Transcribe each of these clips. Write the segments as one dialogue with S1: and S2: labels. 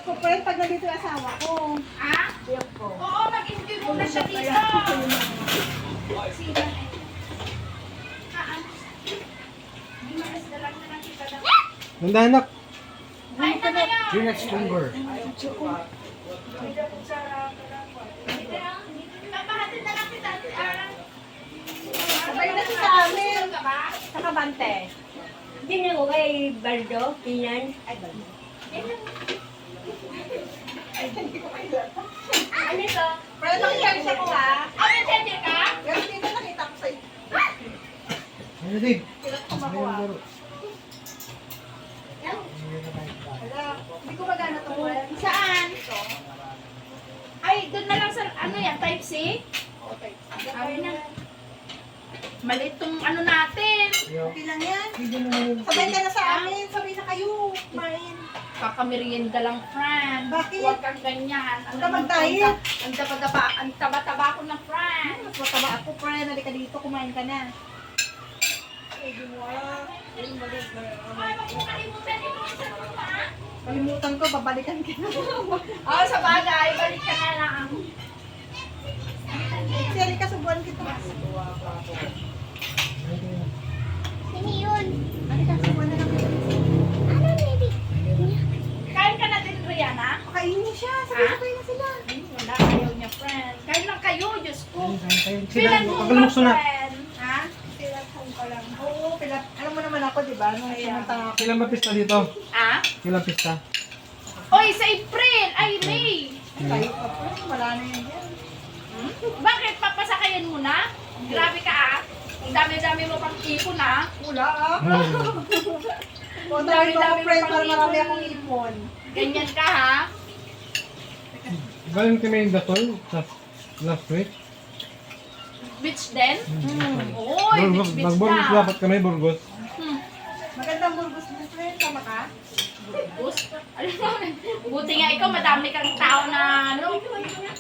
S1: ko, friend, pag nandito yung asawa ko.
S2: Ah?
S1: Biyok ko.
S2: Oo, mag-enjoy muna siya dito. Sila eh. Hindi makasda lang na nakita na.
S3: Ganda anak.
S2: Kain na kayo.
S3: Yung next number.
S2: Papahatid na lang kita.
S1: Sabay na siya sa amin. Sa Kabante.
S4: Hindi na ko kay Bardo, Inan.
S1: Ay, ba?
S2: Ano ito?
S1: Friend, nakikari siya ko ha.
S2: Ano tender ka?
S1: Pero dito nakita ko sa iyo.
S3: Ano din?
S1: Kailan ko makuha. Wala. Hindi ko magana to, friend.
S2: Saan? Ay, doon na lang sa, ano yan, type C?
S1: Okay.
S2: Sabi na. Maliit tong ano natin.
S1: Okay lang yan. Sabay ka na sa amin. Sabay na kayo. Kumain.
S2: Kakamerienda lang, friend.
S1: Bakit?
S2: Huwag kang ganyan.
S1: Huwag ka mag-diet.
S2: Ang taba-taba ko na, friend.
S1: Mas mataba ako, friend. Halika dito. Kumain ka na. Ay, gumawa.
S2: Ay, wag mo kalimutan ito sa tuwa.
S1: Kalimutan ko, babalikan ka na.
S2: Oo, sa bagay. Balik ka na lang.
S1: Si Halika, subuan kita.
S4: Sino yun?
S1: Halika, subuan na lang kita.
S4: Ano, baby?
S2: Kain ka na din, Rihanna.
S1: Pakainin siya. Sabay-sabay na sila.
S2: Ay, wala. Ayaw niya, friend. Kain lang kayo, Diyos ko.
S3: Sila,
S2: Pilan mo
S3: pagkalumukso
S2: ba,
S3: na.
S2: friend? Ha?
S1: Pilat home ka lang. Oo, pilat. Alam mo naman ako, di ba? Nung pumunta ako.
S3: Kailan ba pista dito?
S2: Ah?
S3: Kailan pista?
S2: Oy, sa April! Ay, May!
S1: Tayo ka, friend. Wala na yan yan.
S2: Hmm? Bakit? Papasakayan mo na? Grabe ka ah. Ang dami-dami mo pang ipon ah.
S1: Wala ah.
S3: Hmm.
S1: O, dami ko,
S2: Dami-dami
S1: friend,
S2: mo
S1: para
S2: pang
S1: marami
S2: ipon.
S1: akong ipon.
S2: Ganyan ka ha.
S3: Galing kami yung Dasol last week.
S2: Beach din?
S1: Hmm.
S2: Oy,
S3: Burgos,
S2: beach
S3: mag-Burgos
S2: na.
S3: dapat kami, Burgos.
S2: Hmm.
S1: Magandang burgos mo, friend. Tama ka?
S2: Burgos? Alam mo, buti nga ikaw, madami kang tao na ano.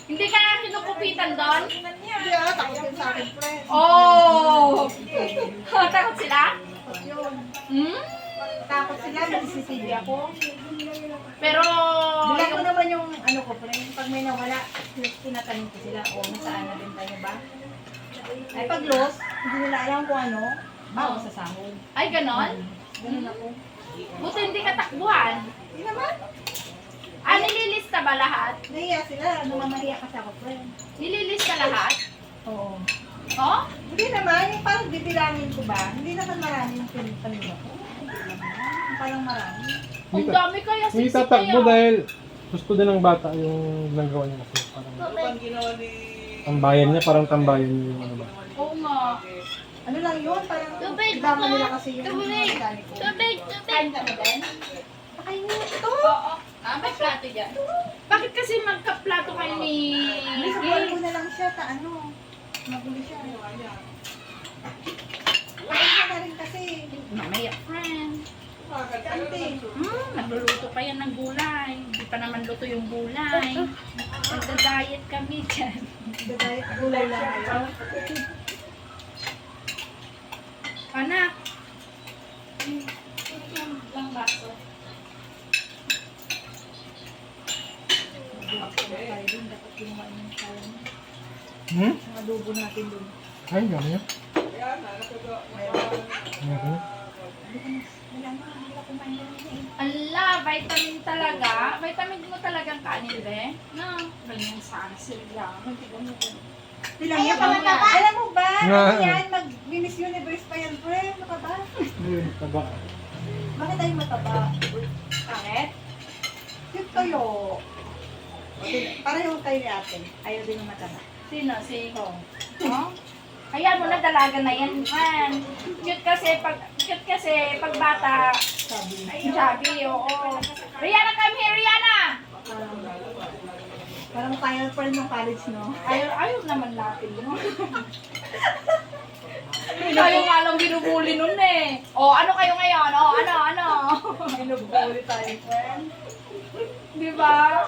S2: Hindi ka kinukupitan doon?
S1: Hindi ah, takot yun sa akin, friend.
S2: Oh! Takot sila?
S1: Takot yun.
S2: Hmm?
S1: Takot sila, magsisigi ako.
S2: Pero,
S1: Bilang ko naman yung ano ko, friend. Pag may nawala, tinatanong ko sila, o nasaan na benta niyo ba? Ay, pag loss, hindi nila alam kung ano, bawas sa sahod.
S2: ay ganon?
S1: Ganun ako.
S2: Buti hindi ka takbuhan.
S1: Hindi naman.
S2: Ah, nililista ba lahat?
S1: Nahiya sila, namamahiya kasi ako, friend.
S2: Nililista lahat?
S1: Oo.
S2: Oh?
S1: Hindi naman, yung parang bibilangin ko ba, hindi naman marami yung pinipalila ko. Yung parang marami.
S2: Ang dami kaya,
S3: Hindi
S2: siksi
S3: tatakbo
S2: kaya.
S3: dahil gusto din ng bata yung nagawa niya kasi. Parang tambayan niya, parang tambayan niya yung ano ba.
S2: Oo nga.
S1: Ano lang yun, parang
S4: Tubig,
S1: ibangan nila kasi yung
S4: tubig.
S1: mechanic ko.
S4: Tubig,
S2: Kain ka na din?
S1: Pakainin mo ito.
S2: Oo. Ah, may plato dyan. Bakit kasi magkaplato kayo ni
S1: May sabuan ko
S2: Gil?
S1: na lang siya, ano, magulo siya. Kain ka na rin kasi.
S2: Mamaya, friend.
S1: Kante.
S2: Nagluluto pa yan ng gulay. Hindi pa naman luto yung gulay. Nagda-diet kami dyan.
S1: Dahil gulay lang kayo.
S2: Anak. Lang baso.
S1: Tayo din, dapat kinuha yung sayang.
S3: Hmm?
S1: Ang adobo natin dun.
S3: Ay, gano'n yun.
S1: Mayroon.
S3: Okay.
S1: Wala na, hindi ako kumain na rin eh.
S2: Ala, vitamin talaga. Vitamin mo talagang kanin, be. No, ganyan sana sila.
S1: Bilang yan, alam mo ba?
S3: Nga.
S1: Ano yan, mag-Miss Universe pa yan, friend. Ano ka ba?
S3: Ayun, taba.
S1: Bakit tayo mataba?
S2: Bakit?
S1: Cute kayo. Pareho kayo ni ate. Ayaw din ng mataba.
S2: Sino? Si Hong. Oh? Kaya mo na dalaga na yan, man. Cute kasi pag bata,
S1: Sabi.
S2: ay sabi, oo. Rihanna, come here, Rihanna!
S1: Parang final friend ng college, no?
S2: Ayaw naman natin yun. Tayo nga lang binubuli nun eh. O, ano kayo ngayon? O, ano?
S1: Binubuli tayo, friend.
S2: Di ba?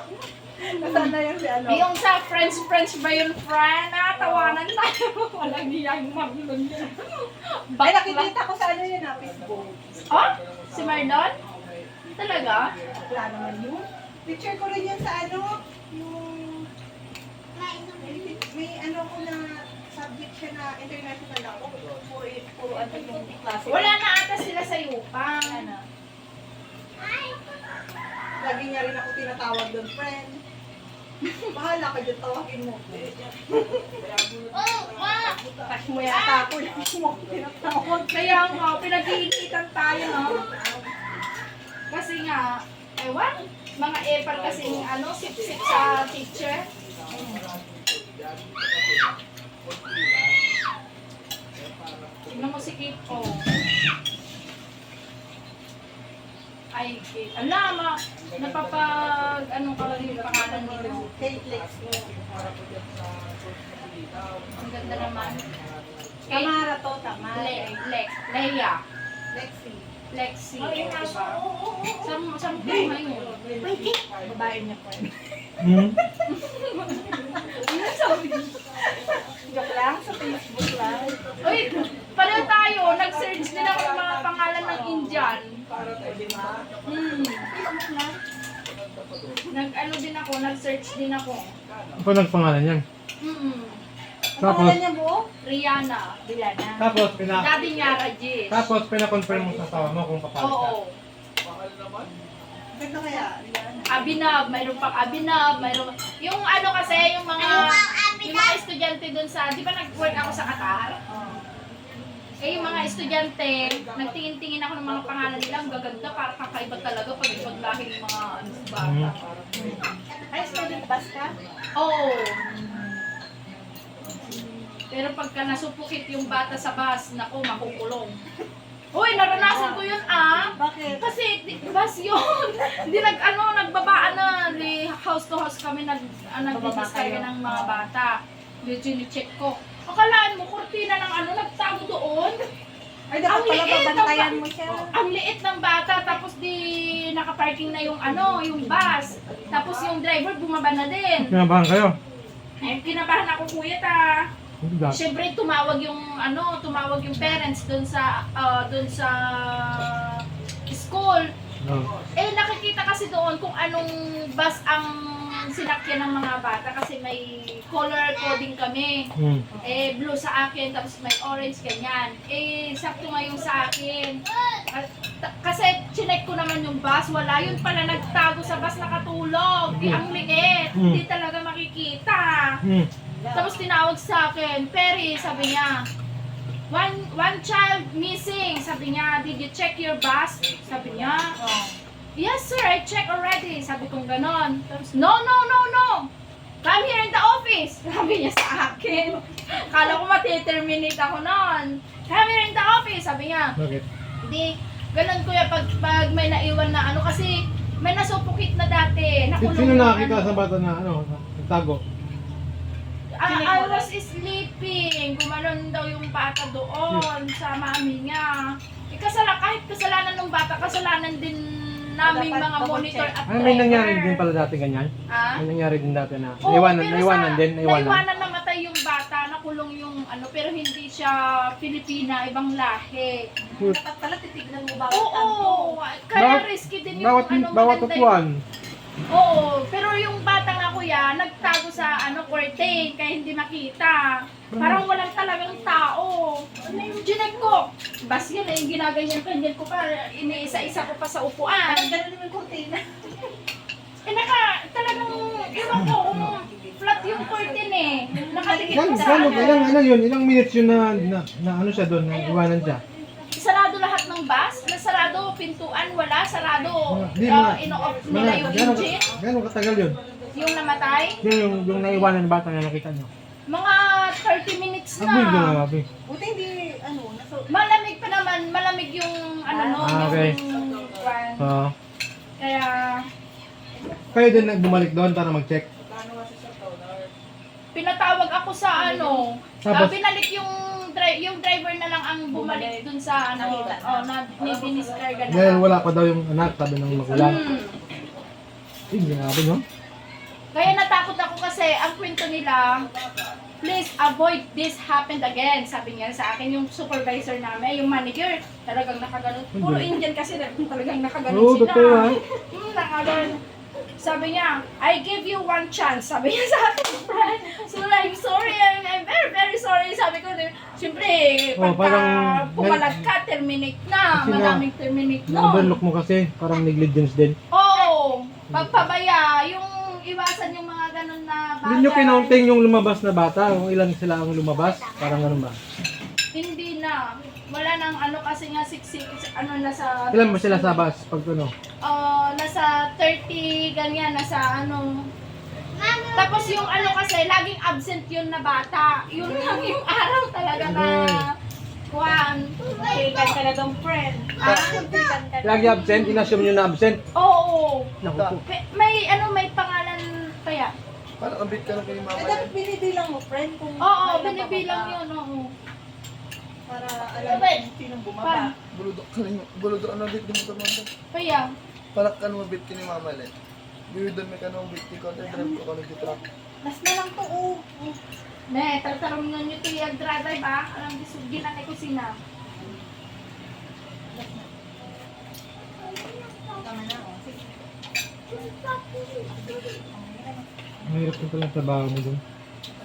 S1: Nasaan na yung si ano?
S2: Yung sa French ba yun, friend? Tawanan tayo. Walang niya yung Marlon yun.
S1: Ay, nakikita ko sa ano yun, Facebook.
S2: Oh? Si Marlon? Talaga?
S1: Wala naman yun. Picture ko rin yan sa ano, yung may ano ko na subject siya na international law. Puro ano yung klase.
S2: Wala na ata sila sa Yupang.
S1: Ano? Lagi niya rin ako tinatawag doon, friend. Bahala ka dyan, tawagin mo. Touch mo yata ako, lagi mo ako tinatawag.
S2: Kaya nga, pinag-iinitan tayo, no? Kasi nga, ewan, mga epal kasing ano, sip-sip sa teacher. Tignan mo si Kate, oh. Ay, Kate. Ala, napapag, ano ka lang yung pangalan nito.
S1: Kate Lex mo.
S2: Ang ganda naman. Kate
S1: Tamara to, Tamara.
S2: Leia.
S1: Lexi.
S2: Lexi. Diba? Saan po ngayon?
S1: Babae niya, friend.
S3: Hmm?
S1: Joke lang, sa Facebook lang.
S2: Uy, pareho tayo. Nag-search din ako ng mga pangalan ng Indian. Nag-ano din ako, nag-search din ako.
S3: Ako nagpangalan yan.
S2: Mm.
S1: Ang pangalan niya buo?
S2: Rihanna.
S1: Diana.
S3: Tapos,
S2: Daddy niya, Rajesh.
S3: tapos pinakonfirm mo sa asawa mo kung papalit ka.
S2: Oo.
S1: Ganda kaya, Diana.
S2: Abinab, mayroon pang Abinab, mayroon... Yung ano kasi, yung mga estudyante dun sa... Di ba nag-work ako sa Qatar? Eh, yung mga estudyante, nagtingin-tingin ako ng mga pangalan nila, ang gaganda, parang kakaiba talaga pag ibang lahi ng mga ano, bata.
S1: Ay, student bus ka?
S2: Oo. Pero pagka nasupukit yung bata sa bus, naku, makukulong. Uy, naranasan ko yun ah.
S1: Bakit?
S2: Kasi bus yun. Hindi nagbabaan na. House to house kami nag-discard ng mga bata. Check ko. Akalaan mo, kurtina ng nagtago doon.
S1: Ay, dapat pala babantayan mo siya.
S2: Ang liit ng bata, tapos di nakaparking na yung yung bus. Tapos yung driver bumaba na din.
S3: Kinabahan kayo?
S2: Eh, kinabahan ako kuya ta.
S3: Hindi dapat.
S2: Siyempre tumawag yung parents doon sa school.
S3: Oh.
S2: Eh nakikita kasi doon kung anong bus ang sinakyan ng mga bata kasi may color coding kami.
S3: Hmm.
S2: Eh blue sa akin tapos may orange ganyan. Eh sakto nga yung sa akin. Kasi chinek ko naman yung bus, wala yun pala nagtago sa bus nakatulog. Di ang liit, hindi talaga makikita.
S3: Hmm.
S2: Tapos tinawag sa akin, Perry, sabi niya, one child missing. Sabi niya, did you check your bus? Sabi niya, yes sir, I checked already. Sabi kong ganon. Tapos, no. Come here in the office. Sabi niya sa akin. Kala ko matiterminate ako noon. Come here in the office. Sabi niya,
S3: Bakit?
S2: hindi, ganon kuya pag may naiwan na kasi may nasupukit na dati.
S3: Sino nakakita sa bata na nagtago?
S2: I was sleeping. Gumanon daw yung bata doon sa mami niya. Kahit kasalanan ng bata, kasalanan din namin
S1: Dapat
S2: mga
S1: double
S2: monitor
S1: check.
S2: at
S3: Ano may nangyari din pala dati ganyan?
S2: Ah?
S3: May nangyari din dati na
S2: Oo,
S3: naiwanan
S2: pero
S3: naiwanan.
S2: namatay yung bata, nakulong yung pero hindi siya Pilipina, ibang lahi.
S1: Dapat pala titignan mo bawat
S2: Oo, kaya
S3: Bawat-
S2: risky din yung
S3: Bawat bawat
S2: maganda
S3: upuan.
S2: Oo, pero yung bata nga kuya, nagtago sa curtain kaya hindi makita. Parang walang talagang tao. Ano yung ginek ko? Bas yan eh, ginaganyan-ganyan ko pa, iniisa-isa ko pa sa upuan.
S1: Ganun naman yung kurtina.
S2: Talagang, iwan ko kung flat yung curtain eh. Nakadikit sa
S3: Ilang minutes yun na ano siya doon, na iwanan siya.
S2: Sarado lahat ng bus, nasarado, pintuan, wala, sarado.
S3: Di ba?
S2: Ino-off nila yung engine.
S3: Gano'ng katagal yun?
S2: Yung namatay,
S3: Yung naiwanan ng bata na nakita nyo.
S2: mga 30 minutes
S3: Agoy,
S2: na.
S3: grabe.
S1: Buti hindi,
S2: Malamig pa naman, malamig yung
S3: okay.
S2: yung kwan.
S3: Oo.
S2: Kaya,
S3: Kayo din nagbumalik doon para mag-check.
S2: pinatawag ako sa
S3: Tapos?
S2: binalik yung driver na lang ang bumalik dun sa na diniscarga na
S3: Dahil
S2: lang.
S3: wala pa daw yung anak, sabi ng magulang. Eh, grabe no?
S2: Kaya natakot ako kasi ang kwento nila, please avoid this happened again. Sabi niya sa akin, yung supervisor namin, yung manager, talagang nakaganon. Puro Indian kasi talagang nakaganon
S3: Oo,
S2: sila.
S3: totoo ha.
S2: Nakaganon. Sabi niya, I give you one chance. Sabi niya sa akin, friend. So I'm sorry, I'm very, very sorry. Sabi ko, siyempre,
S3: Oh,
S2: pagka
S3: parang-
S2: pumalag ka, terminate na.
S3: Kasi
S2: Madaming terminate
S3: Na-overlook
S2: nun.
S3: mo kasi, parang negligence din.
S2: Oo, pagpabaya, yung iwasan yung mga ganun na bagay.
S3: Hindi nyo kinaunting yung lumabas na bata, kung ilan sila ang lumabas, parang ganun ba?
S2: Hindi na. Wala nang ano kasi nga ano nasa
S3: Ilan ba sila sa bus pag ano?
S2: nasa 30 ganyan nasa ano. Tapos yung ano kasi laging absent yun na bata. Yun lang yung araw talaga na kuwan.
S1: Pikan ka na dong friend. Pikan ka na.
S3: Lagi absent, inassume nyo na absent.
S2: Oo.
S3: Naku po.
S2: May pangalan kaya.
S5: Parang ambit ka lang kay
S1: Eh,
S5: mama.
S1: dapat binibilang mo, friend, kung
S2: Oo,
S1: kailan
S2: binibilang
S1: pababa.
S2: yun, oo.
S1: Para alam mo kung sinong bumaba.
S5: Buludok ka lang. Buludok ano bit mo tamanda.
S2: Kaya,
S5: Palak ka mo bit kini mama le. Biyudan may kanong bit ko drive ko ka nag-truck.
S1: Mas na lang to, oh.
S2: ne, tartarong nyo nyo to yung drive ba? Alam, gisugin na kay kusina.
S1: Tama na, oh. Sige.
S3: Mahirap yung palang trabaho mo dun.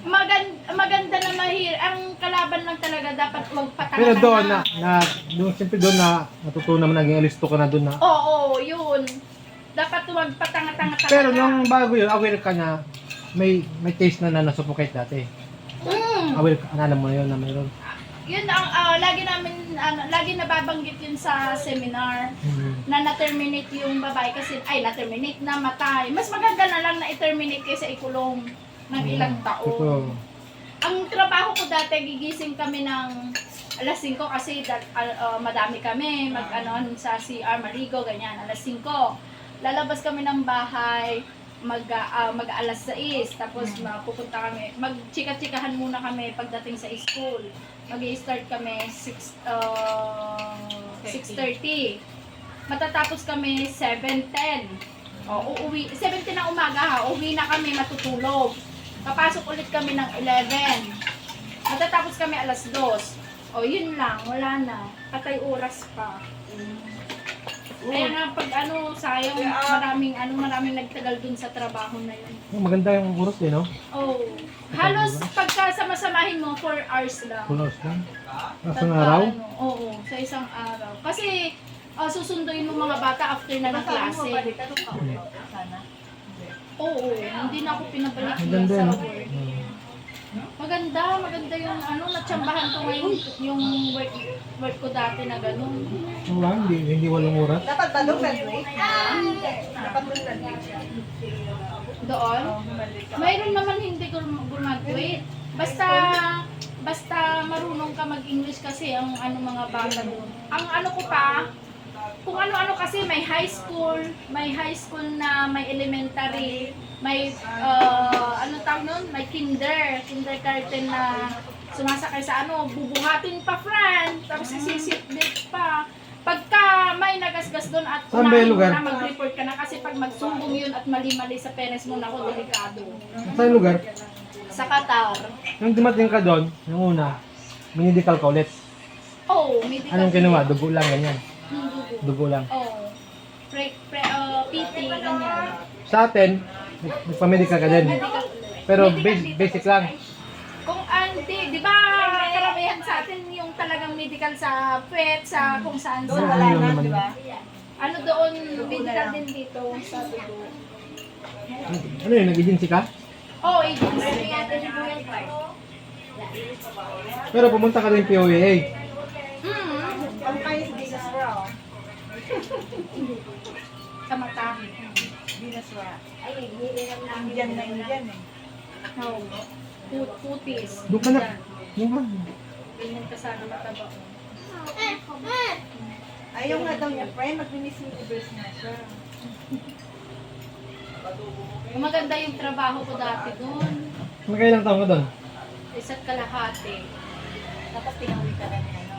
S2: Maganda na ang kalaban lang talaga dapat wag patangan.
S3: Pero doon doon siyempre doon na natutunan mo naging alisto ka na doon na.
S2: Oo, yun. Dapat wag patanga-tanga talaga.
S3: Pero nung bago yun, aware ka na may taste na nasuffocate dati. Aware ka, alam mo yun na mayroon.
S2: Yun ang lagi nababanggit yun sa seminar na na-terminate yung babae kasi na-terminate na matay. Mas maganda na lang na i-terminate kaysa ikulong ng ilang taon.
S3: Ito.
S2: Ang trabaho ko dati, gigising kami ng alas 5 kasi madami kami, sa CR, maligo, ganyan, alas 5. Lalabas kami ng bahay, mag alas 6, tapos pupunta kami, magchika-chikahan muna kami pagdating sa school. Mag-i-start kami 6:30. Matatapos kami 7:10. Uuwi, 7:10 na umaga ha, uwi na kami matutulog. Papasok ulit kami ng 11. Matatapos kami alas 2. Yun lang, wala na. Patay oras pa. Kaya nga pag sayang maraming nagtagal dun sa trabaho na yun.
S3: Maganda yung oras eh, no?
S2: Halos pagka sama-samahin mo 4 hours lang.
S3: Punos lang. Nasang
S2: Pagka,
S3: araw?
S2: sa isang araw. Kasi susunduin mo mga bata after na ng klase.
S1: Balik ka doon ka ulit. Sana.
S2: Oo, hindi na ako pinabalik
S3: Maganda
S2: sa
S3: no?
S2: work. Maganda yung natsambahan ko ngayon yung work ko dati na gano'n.
S3: Wala, hindi walong oras.
S1: Dapat ba doon graduate? Dapat doon graduate siya.
S2: Doon?
S1: Oh, bumalik ka.
S2: Mayroon naman hindi graduate. Basta marunong ka mag-English kasi ang mga bata doon. Ang ko pa, kung ano-ano kasi may high school na may elementary, may tawag nun, may kindergarten na sumasakay sa bubuhatin pa friend, tapos isisitbit pa. Pagka may nagasgas doon at
S3: Saan ba yung lugar?
S2: na mag-report ka na kasi pag magsumbong yun at mali-mali sa parents mo, nako, delikado.
S3: Saan yung lugar?
S2: Sa Qatar.
S3: Nung dumating ka doon, yung una, minidikal ka ulit.
S2: Medical.
S3: Anong kinuha? Dugo lang, ganyan. Dugo lang.
S2: PT, ganyan.
S3: Sa atin, nagpa-medical ka din.
S2: Medical.
S3: Pero
S2: Medical
S3: basic lang.
S2: Kung di ba karamihan sa atin yung talagang medical sa PET, sa kung saan
S1: Doon
S2: saan.
S1: wala
S3: Ano
S1: na,
S3: naman?
S1: di ba?
S2: Doon, medical din dito sa dugo.
S3: Ano yun, nag-agency ka?
S2: Agency.
S3: Pero pumunta ka din POAA.
S1: Ang kayo sa business world.
S2: Sa mata.
S1: Business world. Indian na Indian eh.
S2: No. Putis.
S3: Doon ka na. Doon ka.
S2: Ganyan ka sana mataba.
S1: Ayaw nga daw niya, friend. Mag-miss universe na siya.
S2: Maganda yung trabaho ko dati doon.
S3: Magkailang taon ka doon?
S2: Isa't kalahati.
S1: Tapos tinawid ka na niya, no?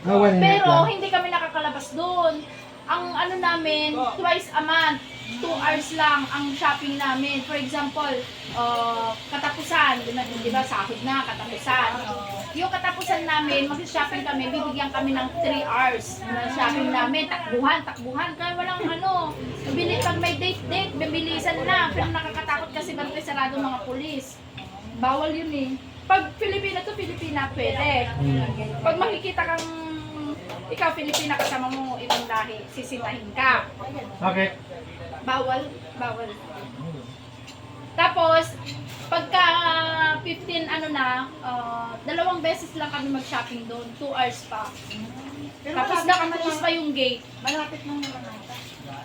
S3: Ah, 1 and a half
S2: Pero
S3: lang.
S2: hindi kami nakakalabas doon. ang ano namin, twice a month. 2 hours lang ang shopping namin. For example, katapusan, di ba sahod na, katapusan. Yung katapusan namin, mag-shopping kami, bibigyan kami ng 3 hours na shopping namin. Takbuhan. Kaya walang ano, pag may date, bibilisan na. Pero nakakatakot kasi bantay sarado mga pulis. Bawal yun eh. Pag Pilipina to Pilipina, pwede. Pag makikita kang ikaw Pilipina kasama mo ibang lahi, sisitahin ka.
S3: Okay.
S2: Bawal. Tapos, pagka 15 ano na, 2 beses lang kami mag-shopping doon, 2 hours pa. Tapos nakatulis pa yung gate.
S1: Malapit lang naman ata.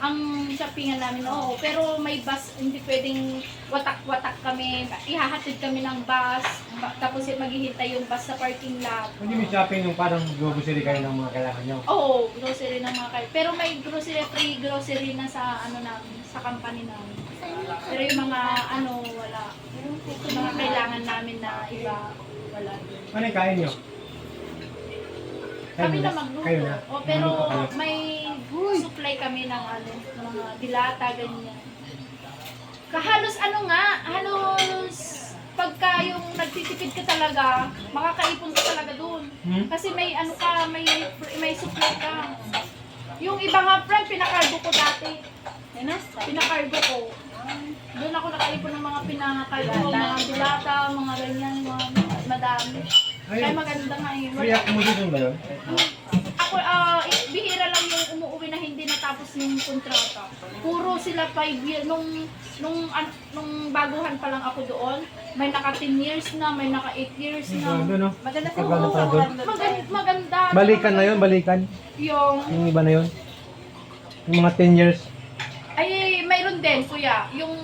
S2: Ang shoppingan namin, oo. Pero may bus, hindi pwedeng watak-watak kami. Ihahatid kami ng bus. Tapos maghihintay yung bus sa parking lot.
S3: Hindi may shopping yung parang grocery kayo ng mga kailangan nyo.
S2: Oo, grocery ng mga kayo. Pero may free grocery na sa ano namin, sa company namin. Pero yung mga ano, wala. Yung mga kailangan namin na iba, wala.
S3: Ano yung kain nyo?
S2: Kami na
S3: Kayo
S2: magluto.
S3: na?
S2: O, pero
S3: Magluto kayo?
S2: may supply kami ng ano, mga dilata, ganyan. Kahalos ano nga, halos pagka yung nagtitipid ka talaga, makakaipon ka talaga dun. Kasi may ano ka, may supply ka. Yung iba nga friend, pinakargo ko dati. Pinakargo ko. Doon ako nakaipon ng mga pinakargo, mga dilata, mga ganyan, mga madami. Kaya maganda nga yun.
S3: Free accommodation ba yun?
S2: Ako, bihira lang yung umuwi na hindi natapos yung kontrata. Puro sila 5 years. Nung baguhan pa lang ako doon, may naka 10 years na, may naka 8 years na.
S3: Ano?
S1: Maganda sa
S3: Pagkano pa doon?
S2: Maganda.
S3: Balikan na yun, balikan. Yung iba na yun. Yung mga 10 years.
S2: Ay, mayroon din, kuya. Yung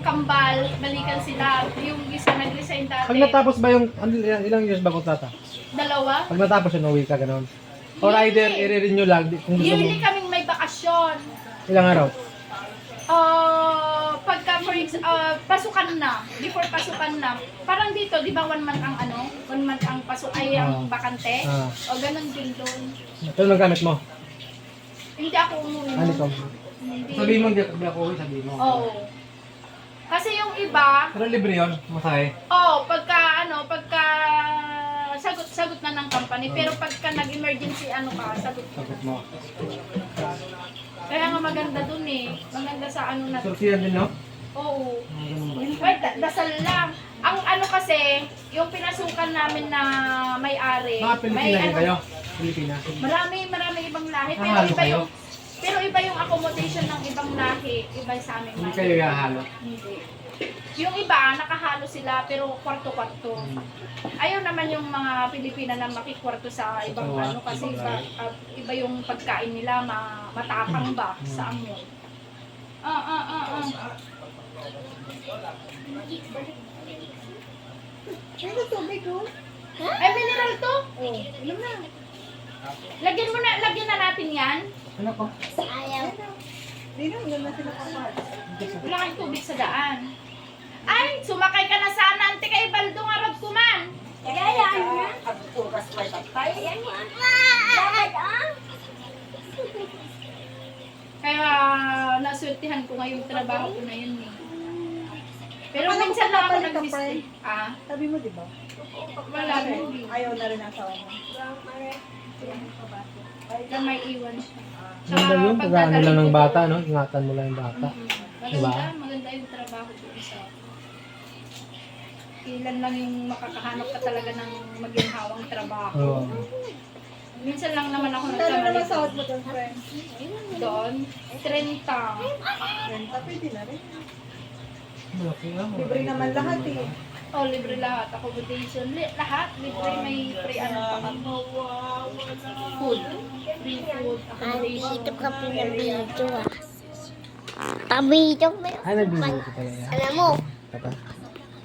S2: kambal, balikan sila. Yung isa nag-resign dati.
S3: Pag natapos ba yung, ilang years ba kontrata?
S2: 2.
S3: Pag natapos yun, uwi ka ganun. Or either i-renew lang kung gusto mo.
S2: Yearly kaming may bakasyon.
S3: Ilang araw?
S2: Pagka pasukan na, before pasukan na, parang dito, di ba 1 month ang ano? 1 month ang pasok ay ang bakante? O ganun din doon.
S3: Ito yung nagamit mo.
S2: Hindi ako umuwi.
S3: Ano ito?
S2: Hindi.
S3: Sabihin mo, hindi ako uwi, sabihin mo.
S2: Oo. Kasi yung iba,
S3: Pero libre yun, masahe.
S2: pagka sagot na ng company, pero pagka nag-emergency sagot.
S3: Sagot mo.
S2: Kaya nga maganda dun eh. Maganda sa ano na.
S3: Sortihan din, no?
S2: Oo. Wait, dasal lang. Ang ano kasi, yung pinasukan namin na may-ari.
S3: Mga Pilipina din kayo? Pilipina.
S2: Marami ibang lahi. Pero
S3: Hahalo
S2: iba
S3: kayo?
S2: yung accommodation ng ibang lahi. Iba sa amin.
S3: Hindi kayo hahalo.
S2: Hindi. Yung iba, nakahalo sila pero kwarto-kwarto. Ayaw naman yung mga Pilipina na makikwarto sa ibang
S3: Oo,
S2: ano kasi iba yung pagkain nila, matapang ba sa amin.
S1: Ano tubig ko?
S2: Ay, mineral to?
S1: Oh, inom na.
S2: Lagyan na natin yan.
S3: Ano ko?
S1: Inom na sila kapag.
S2: Wala kang tubig sa daan. Ay, sumakay ka na sana, ante kay Baldo nga magkuman.
S4: Kayaan mo na.
S1: Agturas pa tatay.
S4: Kayaan mo. Bakit
S2: Kaya naswertihan ko ngayong trabaho ko na yun eh. Pero minsan lang ako nag-mistake.
S1: Sabi mo, di ba?
S2: Wala rin.
S1: Ayaw na rin ang asawa mo.
S2: Na may iwan siya.
S3: Maganda yun, pag-ano lang ng bata, no? Ingatan mo lang yung bata. Diba?
S2: Maganda yung trabaho ko sa ilan lang yung makakahanap ka talaga ng maginhawang trabaho.
S3: Oo.
S2: Minsan lang naman ako
S1: Kano naman
S2: nagkamali
S1: sahod mo doon, friend?
S2: doon. 30.
S1: Renta, pwede na rin.
S3: Malaki nga.
S1: Libre naman lahat eh.
S2: Oh, libre lahat. Accommodation. Lahat. Libre may free ano pa kami. Food. Free food. Accommodation.
S4: dito ka pinabito ah. Pabito mo.
S3: Ay, nagbibigay ko talaga.
S4: Alam mo,
S3: Tata.